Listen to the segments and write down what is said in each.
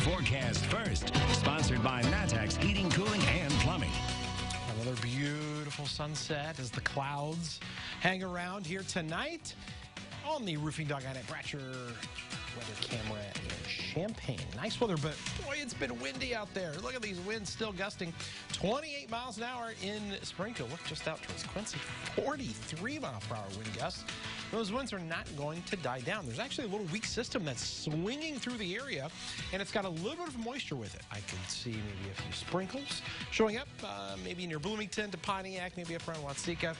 forecast first. Sponsored by Mattoon's Heating, Cooling, and Plumbing. Another beautiful sunset as the clouds hang around here tonight on the Roofing Dog at Bratcher weather camera in Champaign. Nice weather, but boy, it's been windy out there. Look at these winds still gusting 28 miles an hour in Springfield. Look just out towards Quincy, 43 mile per hour wind gusts. Those winds are not going to die down. There's actually a little weak system that's swinging through the area, and it's got a little bit of moisture with it. I can see maybe a few sprinkles showing up, maybe near Bloomington to Pontiac, maybe up around Watsika,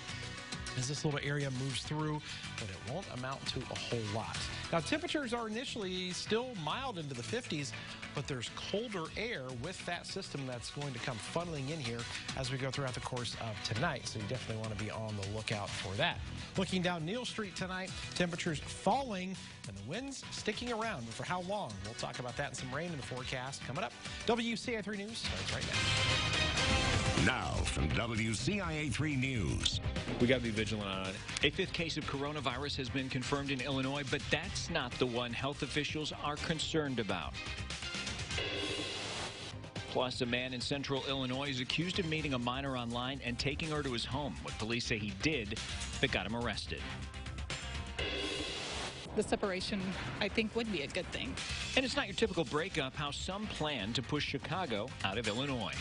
as this little area moves through, but it won't amount to a whole lot. Now, temperatures are initially still mild into the 50s, but there's colder air with that system that's going to come funneling in here as we go throughout the course of tonight, so you definitely want to be on the lookout for that. Looking down Neal Street tonight, temperatures falling and the winds sticking around. But for how long? We'll talk about that and some rain in the forecast coming up. WCIA 3 News starts right now. Now from WCIA 3 News. We got to be vigilant on it. A fifth case of coronavirus has been confirmed in Illinois, but that's not the one health officials are concerned about. Plus, a man in central Illinois is accused of meeting a minor online and taking her to his home. What police say he did that got him arrested. The separation, I think, would be a good thing. And it's not your typical breakup, how some plan to push Chicago out of Illinois.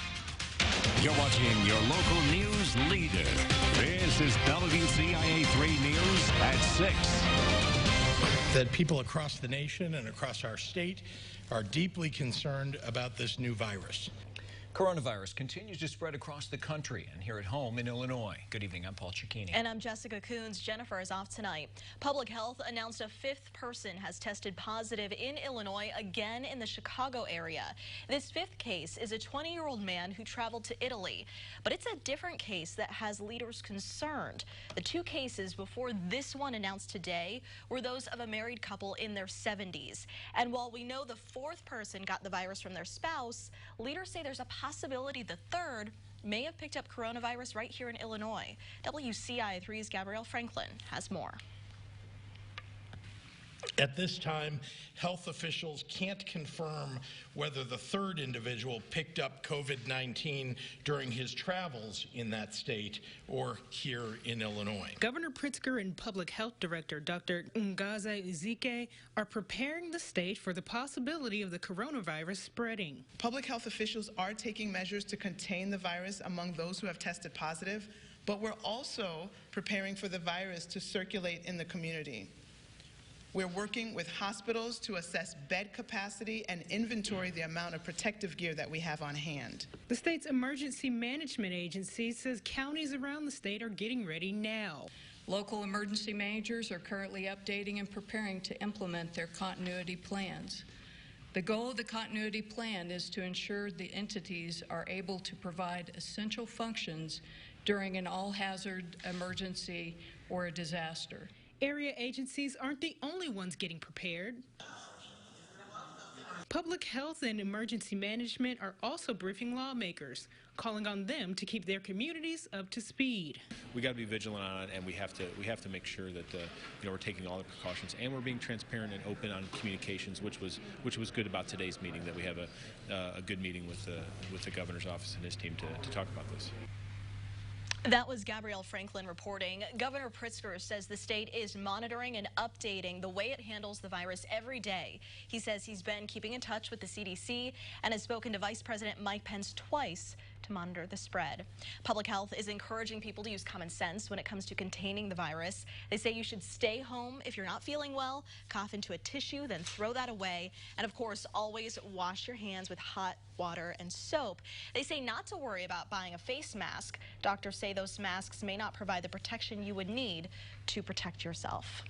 You're watching your local news leader. This is WCIA 3 News at 6. That people across the nation and across our state are deeply concerned about this new virus. Coronavirus continues to spread across the country and here at home in Illinois. Good evening, I'm Paul Cicchini. And I'm Jessica Coons. Jennifer is off tonight. Public Health announced a fifth person has tested positive in Illinois, again in the Chicago area. This fifth case is a 20-year-old man who traveled to Italy, but it's a different case that has leaders concerned. The two cases before this one announced today were those of a married couple in their 70s. And while we know the fourth person got the virus from their spouse, leaders say there's a possibility the third may have picked up coronavirus right here in Illinois. WCIA 3's Gabrielle Franklin has more. At this time, health officials can't confirm whether the third individual picked up COVID-19 during his travels in that state or here in Illinois. Governor Pritzker and Public Health Director Dr. Ngozi Ezike are preparing the state for the possibility of the coronavirus spreading. Public health officials are taking measures to contain the virus among those who have tested positive, but we're also preparing for the virus to circulate in the community. We're working with hospitals to assess bed capacity and inventory the amount of protective gear that we have on hand. The state's emergency management agency says counties around the state are getting ready now. Local emergency managers are currently updating and preparing to implement their continuity plans. The goal of the continuity plan is to ensure the entities are able to provide essential functions during an all-hazard emergency or a disaster. Area agencies aren't the only ones getting prepared. Public health and emergency management are also briefing lawmakers, calling on them to keep their communities up to speed. We got to be vigilant on it, and we have to make sure that we're taking all the precautions, and we're being transparent and open on communications, which was good about today's meeting. That we have a good meeting with the governor's office and his team to talk about this. That was Gabrielle Franklin reporting. Governor Pritzker says the state is monitoring and updating the way it handles the virus every day. He says he's been keeping in touch with the CDC and has spoken to Vice President Mike Pence twice to monitor the spread. Public Health is encouraging people to use common sense when it comes to containing the virus. They say you should stay home if you're not feeling well, cough into a tissue, then throw that away. And of course, always wash your hands with hot water and soap. They say not to worry about buying a face mask. Doctors say those masks may not provide the protection you would need to protect yourself.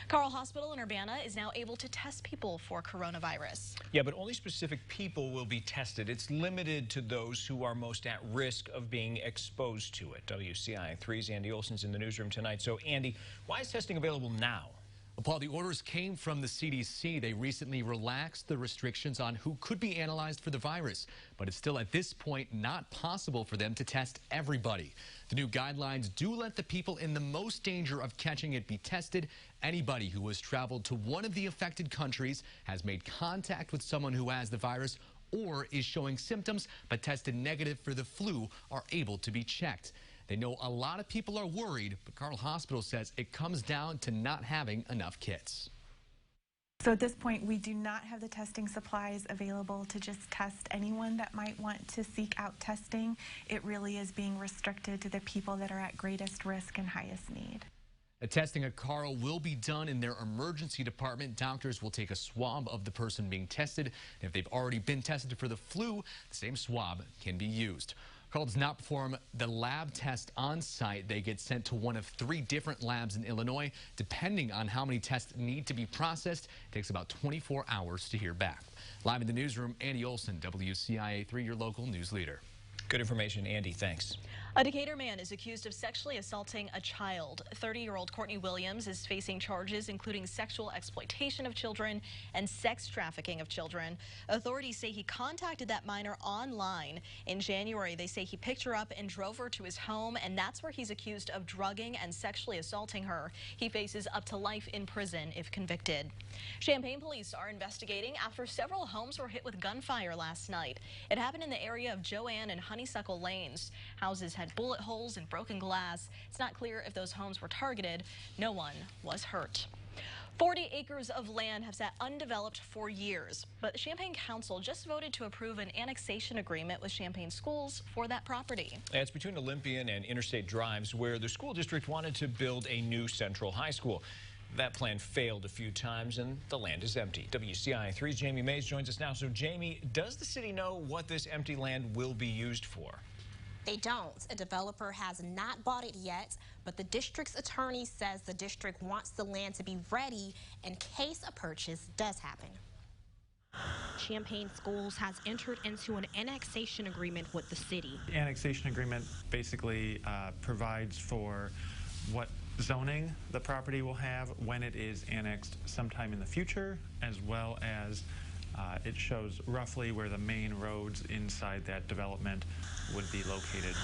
Carl Hospital in Urbana is now able to test people for coronavirus. Yeah, but only specific people will be tested. It's limited to those who are most at risk of being exposed to it. WCIA 3's Andy Olson's in the newsroom tonight. So, Andy, why is testing available now? Well, Paul, the orders came from the CDC. They recently relaxed the restrictions on who could be analyzed for the virus, but it's still at this point not possible for them to test everybody. The new guidelines do let the people in the most danger of catching it be tested. Anybody who has traveled to one of the affected countries, has made contact with someone who has the virus, or is showing symptoms but tested negative for the flu are able to be checked. They know a lot of people are worried, but Carl Hospital says it comes down to not having enough kits. So at this point, we do not have the testing supplies available to just test anyone that might want to seek out testing. It really is being restricted to the people that are at greatest risk and highest need. The testing at Carl will be done in their emergency department. Doctors will take a swab of the person being tested. If they've already been tested for the flu, the same swab can be used. Carl does not perform the lab test on site. They get sent to one of 3 different labs in Illinois. Depending on how many tests need to be processed, it takes about 24 hours to hear back. Live in the newsroom, Andy Olson, WCIA 3, your local news leader. Good information, Andy. Thanks. A Decatur man is accused of sexually assaulting a child. 30-year-old Courtney Williams is facing charges including sexual exploitation of children and sex trafficking of children. Authorities say he contacted that minor online. In January, they say he picked her up and drove her to his home, and that's where he's accused of drugging and sexually assaulting her. He faces up to life in prison if convicted. Champaign police are investigating after several homes were hit with gunfire last night. It happened in the area of Joanne and Honeysuckle Lanes. Houses had bullet holes and broken glass. It's not clear if those homes were targeted. No one was hurt. 40 acres of land have sat undeveloped for years, but the Champaign Council just voted to approve an annexation agreement with Champaign Schools for that property. It's between Olympian and Interstate Drives, where the school district wanted to build a new central high school. That plan failed a few times, and the land is empty. WCIA 3's Jamie Mays joins us now. So, Jamie, does the city know what this empty land will be used for? They don't. A developer has not bought it yet, but the district's attorney says the district wants the land to be ready in case a purchase does happen. Champaign Schools has entered into an annexation agreement with the city. The annexation agreement basically provides for what zoning the property will have when it is annexed sometime in the future, as well as it shows roughly where the main roads inside that development would be located.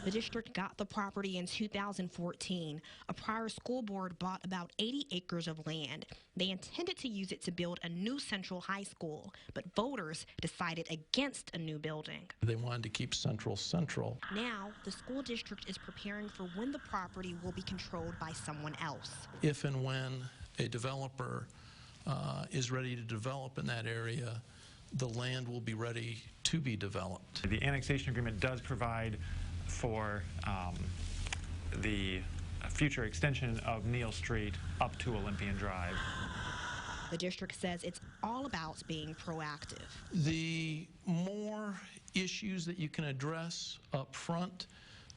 The district got the property in 2014. A prior school board bought about 80 acres of land. They intended to use it to build a new central high school, but voters decided against a new building. They wanted to keep Central. Now, the school district is preparing for when the property will be controlled by someone else. If and when a developer is ready to develop in that area, the land will be ready to be developed. The annexation agreement does provide for the future extension of Neal Street up to Olympian Drive. The district says it's all about being proactive. The more issues that you can address up front,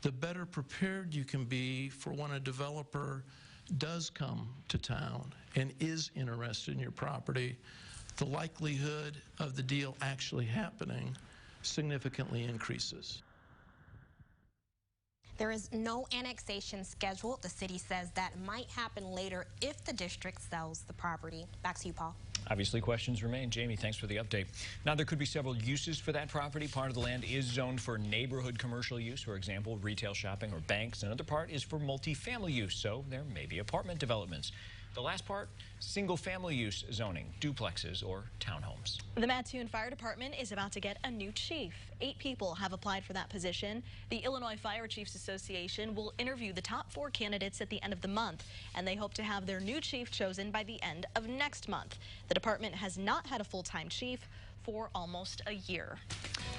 the better prepared you can be for when a developer does come to town and is interested in your property. The likelihood of the deal actually happening significantly increases. There is no annexation scheduled. The city says that might happen later if the district sells the property. Back to you, Paul. Obviously, questions remain. Jamie, thanks for the update. Now, there could be several uses for that property. Part of the land is zoned for neighborhood commercial use, for example, retail shopping or banks. Another part is for multifamily use, so there may be apartment developments. The last part, single-family use zoning, duplexes or townhomes. The Mattoon Fire Department is about to get a new chief. 8 people have applied for that position. The Illinois Fire Chiefs Association will interview the top 4 candidates at the end of the month, and they hope to have their new chief chosen by the end of next month. The department has not had a full-time chief for almost a year.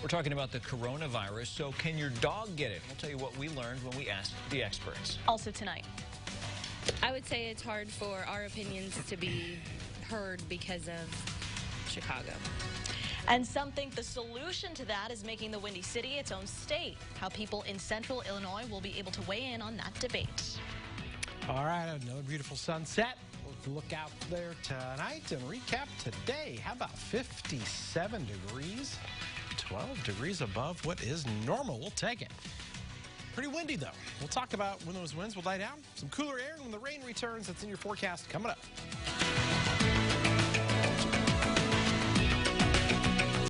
We're talking about the coronavirus, so can your dog get it? We'll tell you what we learned when we asked the experts. Also tonight. I would say it's hard for our opinions to be heard because of Chicago. And some think the solution to that is making the Windy City its own state. How people in central Illinois will be able to weigh in on that debate. All right, another beautiful sunset. We'll look out there tonight and recap today. How about 57 degrees? 12 degrees above what is normal. We'll take it. Pretty windy, though. We'll talk about when those winds will die down, some cooler air, and when the rain returns. That's in your forecast coming up.